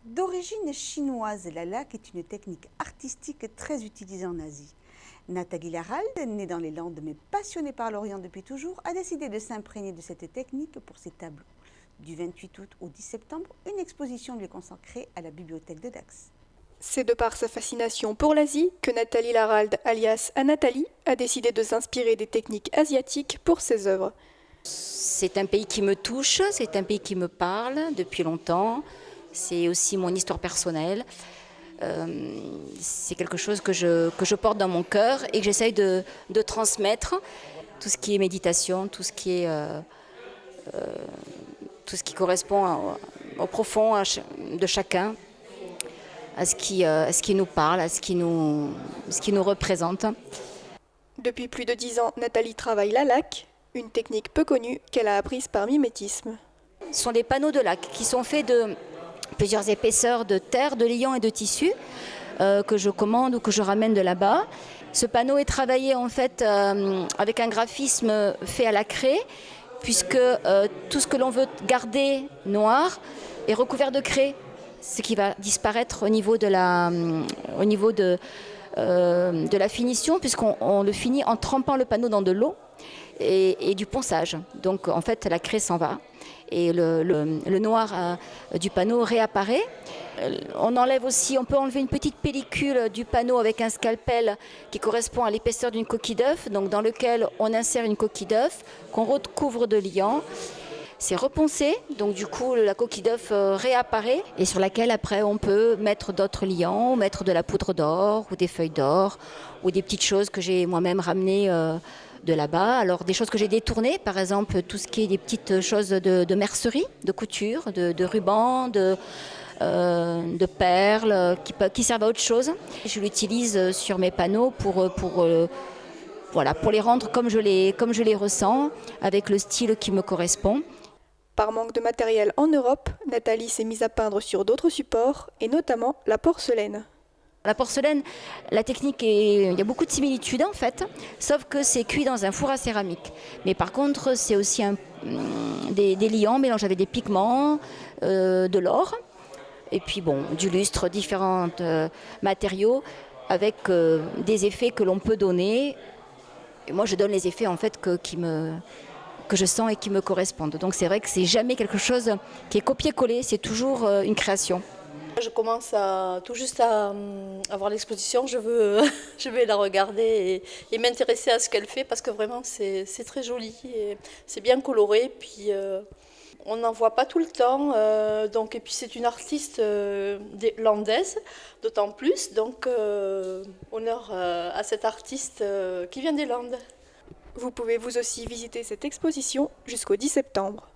D'origine chinoise, la laque est une technique artistique très utilisée en Asie. Nathalie Laralde, née dans les Landes mais passionnée par l'Orient depuis toujours, a décidé de s'imprégner de cette technique pour ses tableaux. Du 28 août au 10 septembre, une exposition lui est consacrée à la bibliothèque de Dax. C'est de par sa fascination pour l'Asie que Nathalie Laralde, alias Anathalie, a décidé de s'inspirer des techniques asiatiques pour ses œuvres. C'est un pays qui me touche, c'est un pays qui me parle depuis longtemps. C'est aussi mon histoire personnelle. C'est quelque chose que je porte dans mon cœur et que j'essaye de transmettre. Tout ce qui est méditation, tout ce qui correspond au profond de chacun, à ce qui nous parle, à ce qui nous représente. Depuis plus de 10 ans, Nathalie travaille la laque, une technique peu connue qu'elle a apprise par mimétisme. Ce sont des panneaux de laque qui sont faits de plusieurs épaisseurs de terre, de liant et de tissu que je commande ou que je ramène de là-bas. Ce panneau est travaillé en fait avec un graphisme fait à la craie, puisque tout ce que l'on veut garder noir est recouvert de craie, ce qui va disparaître au niveau de la finition, puisqu'on le finit en trempant le panneau dans de l'eau et du ponçage. Donc en fait la craie s'en va et le noir du panneau réapparaît. On peut enlever une petite pellicule du panneau avec un scalpel qui correspond à l'épaisseur d'une coquille d'œuf, donc dans lequel on insère une coquille d'œuf qu'on recouvre de liant. C'est reponcé, donc du coup la coquille d'œuf réapparaît et sur laquelle après on peut mettre d'autres liants, mettre de la poudre d'or ou des feuilles d'or ou des petites choses que j'ai moi-même ramenées de là-bas. Alors des choses que j'ai détournées, par exemple tout ce qui est des petites choses de mercerie, de couture, de rubans, de perles qui servent à autre chose. Je l'utilise sur mes panneaux pour les rendre comme je les ressens, avec le style qui me correspond. Par manque de matériel en Europe, Nathalie s'est mise à peindre sur d'autres supports, et notamment la porcelaine. La porcelaine, la technique, il y a beaucoup de similitudes en fait, sauf que c'est cuit dans un four à céramique. Mais par contre, c'est aussi des liants mélangés avec des pigments, de l'or, et puis du lustre, différents matériaux avec des effets que l'on peut donner. Et moi, je donne les effets en fait que je sens et qui me correspondent. Donc c'est vrai que c'est jamais quelque chose qui est copié-collé, c'est toujours une création. Je commence tout juste à voir l'exposition, je vais la regarder et m'intéresser à ce qu'elle fait parce que vraiment c'est très joli, et c'est bien coloré, puis on n'en voit pas tout le temps, et puis c'est une artiste landaise, d'autant plus, donc honneur à cette artiste qui vient des Landes. Vous pouvez vous aussi visiter cette exposition jusqu'au 10 septembre.